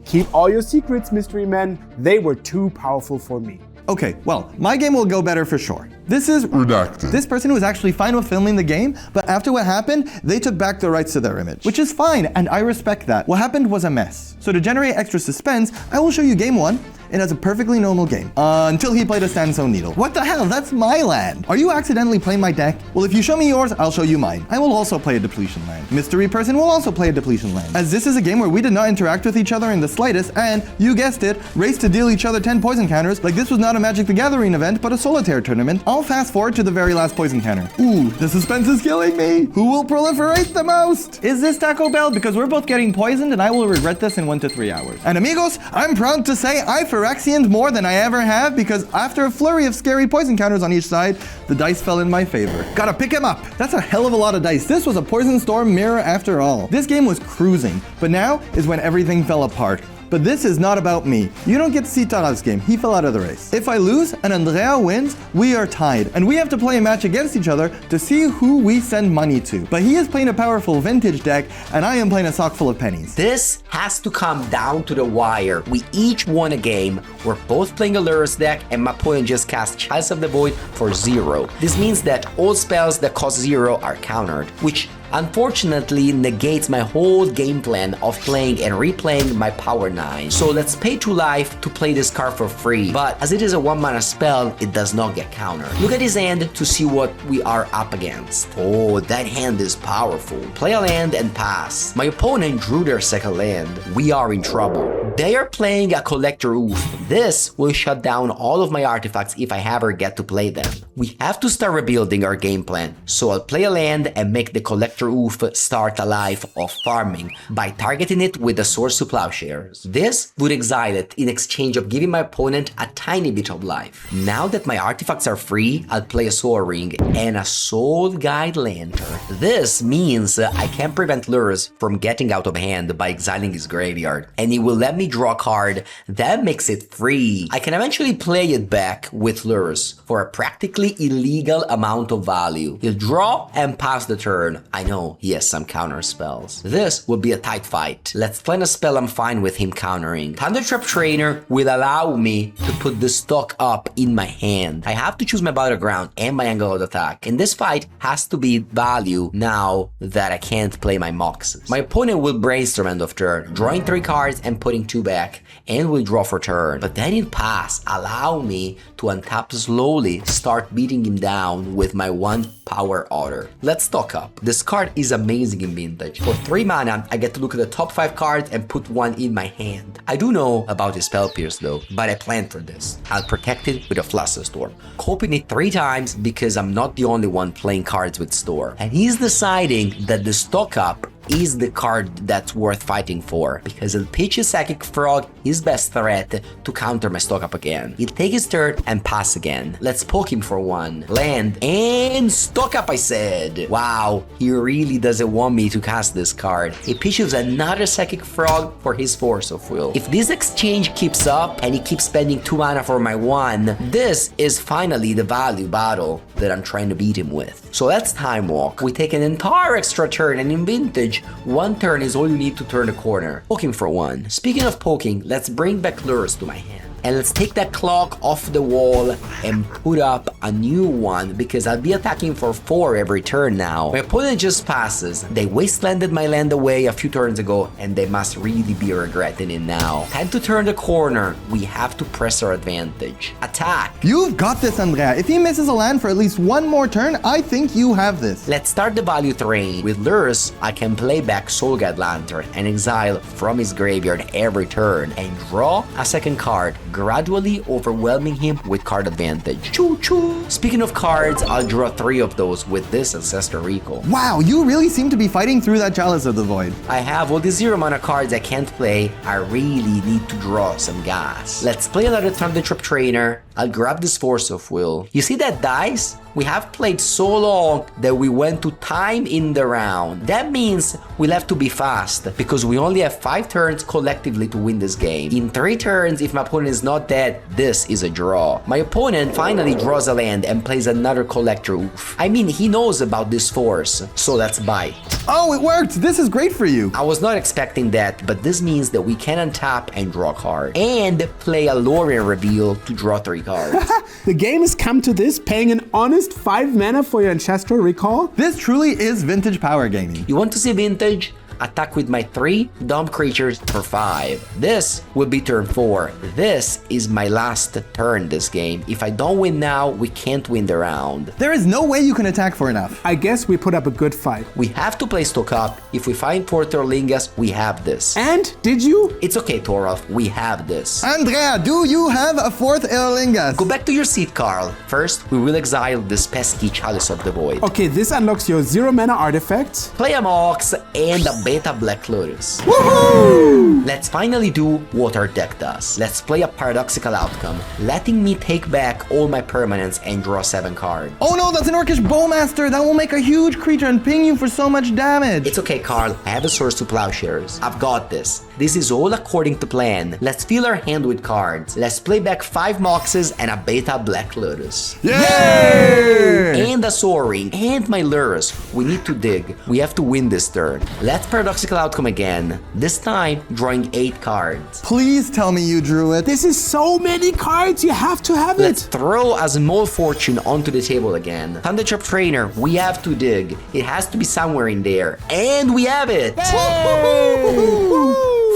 Keep all your secrets, mystery men. They were too powerful for me. Okay, well, my game will go better for sure. This is Redacted. This person was actually fine with filming the game, but after what happened, they took back the rights to their image, which is fine, and I respect that. What happened was a mess. So to generate extra suspense, I will show you game 1. It has a perfectly normal game, until he played a Stanso Needle. What the hell? That's my land. Are you accidentally playing my deck? Well, if you show me yours, I'll show you mine. I will also play a depletion land. Mystery person will also play a depletion land. As this is a game where we did not interact with each other in the slightest, and, you guessed it, race to deal each other 10 poison counters, like this was not a Magic the Gathering event, but a solitaire tournament, I'll fast forward to the very last poison counter. Ooh, the suspense is killing me. Who will proliferate the most? Is this Taco Bell? Because we're both getting poisoned, and I will regret this in 1 to 3 hours. And amigos, I'm proud to say I Phyrexianed more than I ever have, because after a flurry of scary poison counters on each side, the dice fell in my favor. Gotta pick him up. That's a hell of a lot of dice. This was a Poison Storm mirror after all. This game was cruising, but now is when everything fell apart. But this is not about me. You don't get to see Thoralf's game. He fell out of the race. If I lose and Andrea wins, we are tied. And we have to play a match against each other to see who we send money to. But he is playing a powerful vintage deck, and I am playing a sock full of pennies. This has to come down to the wire. We each won a game. We're both playing a Lurrus deck, and my opponent just cast Chalice of the Void for 0. This means that all spells that cost 0 are countered, which unfortunately negates my whole game plan of playing and replaying my Power 9. So let's pay 2 life to play this card for free, but as it is a 1 mana spell, it does not get countered. Look at his hand to see what we are up against. Oh, that hand is powerful. Play a land and pass. My opponent drew their second land. We are in trouble. They are playing a Collector Oof. This will shut down all of my artifacts if I ever get to play them. We have to start rebuilding our game plan, so I'll play a land and make the Collector Oof start a life of farming by targeting it with the Swords to Plowshares. This would exile it in exchange of giving my opponent a tiny bit of life. Now that my artifacts are free, I'll play a Soul Ring and a Soul Guide Lantern. This means I can prevent Lurrus from getting out of hand by exiling his graveyard, and he will let me draw a card that makes it free. I can eventually play it back with Lurrus for a practically illegal amount of value. He'll draw and pass the turn. I know he has some counter spells. This will be a tight fight. Let's plan a spell I'm fine with him countering. Thundertrap Trainer will allow me to put the stock up in my hand. I have to choose my battleground and my angle of attack, and this fight has to be value now that I can't play my Moxes. My opponent will brainstorm end of turn, drawing 3 cards and putting 2 back, and will draw for turn. But then in pass, allow me to untap slowly, start beating him down with my 1 power order. Let's stock up. This card is amazing in Vintage. For 3 mana, I get to look at the top 5 cards and put 1 in my hand. I do know about his Spell Pierce though, but I planned for this. I'll protect it with a Flusterstorm, coping it 3 times because I'm not the only one playing cards with Store. And he's deciding that the stock up is the card that's worth fighting for, because he'll pitch a Psychic Frog, his best threat, to counter my stock up again. He'll take his turn and pass again. Let's poke him for 1. Land and stock up, I said. Wow, he really doesn't want me to cast this card. He pitches another Psychic Frog for his Force of Will. If this exchange keeps up and he keeps spending 2 mana for my 1, this is finally the value battle. that I'm trying to beat him with. So let's time walk. We take an entire extra turn, and in Vintage, one turn is all you need to turn the corner. Poking for one. Speaking of poking, let's bring back lures to my hand. And let's take that clock off the wall and put up a new one, because I'll be attacking for 4 every turn now. My opponent just passes. They wastelanded my land away a few turns ago, and they must really be regretting it now. Time to turn the corner. We have to press our advantage. Attack! You've got this, Andrea. If he misses a land for at least one more turn, I think you have this. Let's start the value terrain. With lures, I can play back Soul Guide Lantern and exile from his graveyard every turn and draw a second card, gradually overwhelming him with card advantage. Choo choo! Speaking of cards, I'll draw 3 of those with this Ancestor Recall. Wow, you really seem to be fighting through that Chalice of the Void. I have all the 0 mana cards I can't play. I really need to draw some gas. Let's play another Thundertrap Trainer. I'll grab this Force of Will. You see that dice? We have played so long that we went to time in the round. That means we'll have to be fast, because we only have 5 turns collectively to win this game. In 3 turns, if my opponent is not dead, this is a draw. My opponent finally draws a land and plays another Collector Oof. I mean, he knows about this force, so let's bite. Oh, it worked! This is great for you! I was not expecting that, but this means that we can untap and draw a card. And play a Lorien Reveal to draw 3 cards. The game has come to this, paying an honest 5 mana for your Ancestral Recall. This truly is vintage power gaming. You want to see vintage? Attack with my 3 dumb creatures for 5. This will be turn 4. This is my last turn this game. If I don't win now, we can't win the round. There is no way you can attack for enough. I guess we put up a good fight. We have to play Stock Up. If we find 4 Terlingas, we have this. And did you? It's okay, Thoralf. We have this. Andrea, do you have a 4th Erlingas? Go back to your seat, Carl. First, we will exile this pesky Chalice of the Void. Okay, this unlocks your 0 mana artifacts. Play a Mox and a Beta Black Lotus. Woohoo! Let's finally do what our deck does. Let's play a Paradoxical Outcome, letting me take back all my permanents and draw 7 cards. Oh no, that's an Orcish Bowmaster! That will make a huge creature and ping you for so much damage! It's okay, Carl. I have a source to Plowshares. I've got this. This is all according to plan. Let's fill our hand with cards. Let's play back 5 Moxes and a Beta Black Lotus. Yay! And a Soaring, and my Lures. We need to dig. We have to win this turn. Let's Paradoxical Outcome again. This time, drawing 8 cards. Please tell me you drew it. This is so many cards, you have to have Let's it. throw a small fortune onto the table again. Thundertrap Trainer, we have to dig. It has to be somewhere in there. And we have it!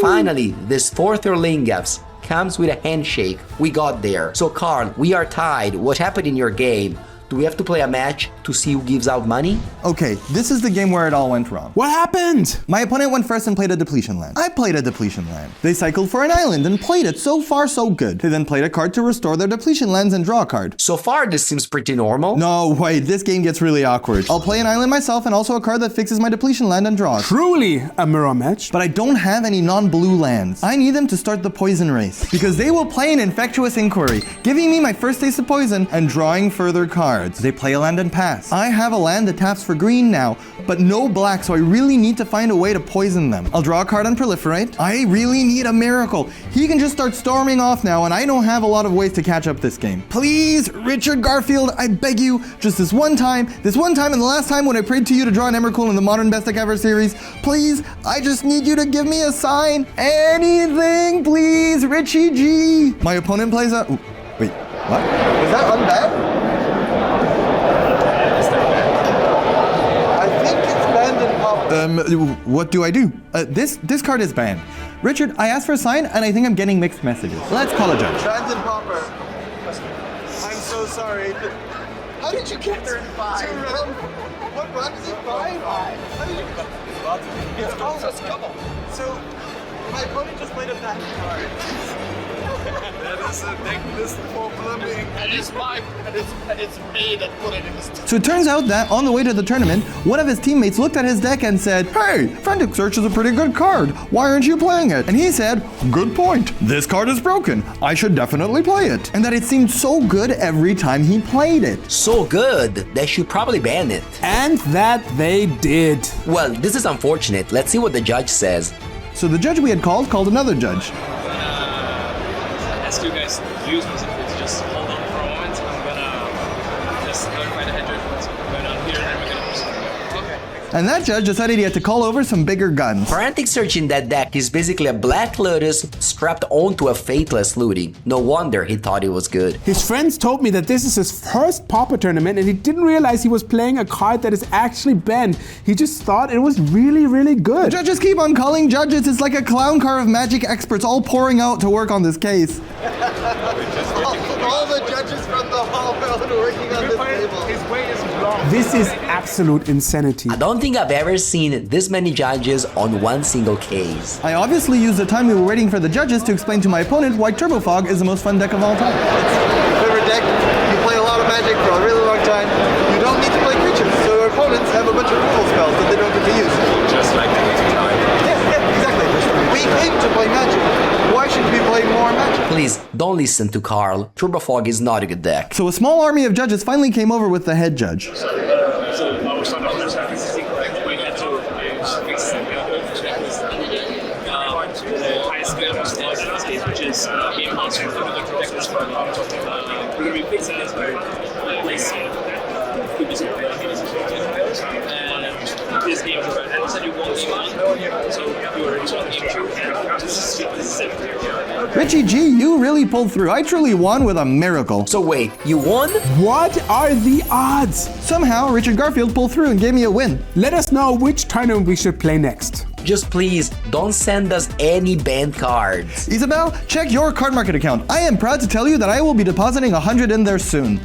Finally, this 4th Erlingas comes with a handshake. We got there. So Carl, we are tied. What happened in your game? Do we have to play a match to see who gives out money? Okay, this is the game where it all went wrong. What happened? My opponent went first and played a depletion land. I played a depletion land. They cycled for an island and played it. So far, so good. They then played a card to restore their depletion lands and draw a card. So far, this seems pretty normal. No, wait, this game gets really awkward. I'll play an island myself and also a card that fixes my depletion land and draws. Truly a mirror match. But I don't have any non-blue lands. I need them to start the poison race, because they will play an Infectious Inquiry, giving me my first taste of poison and drawing further cards. They play a land and pass. I have a land that taps for green now, but no black, so I really need to find a way to poison them. I'll draw a card and proliferate. I really need a miracle. He can just start storming off now, and I don't have a lot of ways to catch up this game. Please, Richard Garfield, I beg you, just this one time and the last time when I prayed to you to draw an Emrakul in the Modern Best Deck Ever series, please, I just need you to give me a sign. Anything, please, Richie G. My opponent plays a... Ooh, wait, what? Was that unbad? What do I do? This card is banned. Richard, I asked for a sign, and I think I'm getting mixed messages. Let's call a judge. Brandon Pauper. I'm so sorry. How did you get 35? What round is it? 5? How did you get? It's a couple. So, my opponent just played a bad card. That is a necklace problem. And it's mine. And it's me that put it in this. So it turns out that on the way to the tournament, one of his teammates looked at his deck and said, "Hey, Frantic Search is a pretty good card. Why aren't you playing it?" And he said, "Good point. This card is broken. I should definitely play it." And that it seemed so good every time he played it. So good, they should probably ban it. And that they did. Well, this is unfortunate. Let's see what the judge says. So the judge we had called another judge. Ask you guys to use was to just hold on for a moment. I'm gonna just notify the head And that judge decided he had to call over some bigger guns. Frantic search in that deck is basically a Black Lotus strapped onto a Faithless Looting. No wonder he thought it was good. His friends told me that this is his first Pauper tournament and he didn't realize he was playing a card that is actually banned. He just thought it was really, really good. Judges keep on calling judges. It's like a clown car of magic experts all pouring out to work on this case. All the judges from the hall are working on this table. His way is long. This is absolute insanity. I don't think I've ever seen this many judges on one single case. I obviously used the time we were waiting for the judges to explain to my opponent why Turbo Fog is the most fun deck of all time. Your favorite deck, you play a lot of Magic for a really long time. You don't need to play creatures, so your opponents have a bunch of removal spells that they don't get to use. Just like the time. Yeah, exactly. We came to play Magic. Why should we play more Magic? Please, don't listen to Carl. Turbo Fog is not a good deck. So a small army of judges finally came over with the head judge. So our son of the we had to fix the highest skill in this case, which is game monster. We're going to protect this from we're going to be fixing this by placing previous and this game is about, and said you won't game on, so you were in game 2, and this is 7 here. Richie G, you really pulled through. I truly won with a miracle. So wait, you won? What are the odds? Somehow, Richard Garfield pulled through and gave me a win. Let us know which tournament we should play next. Just please, don't send us any banned cards. Isabel, check your Cardmarket account. I am proud to tell you that I will be depositing 100 in there soon.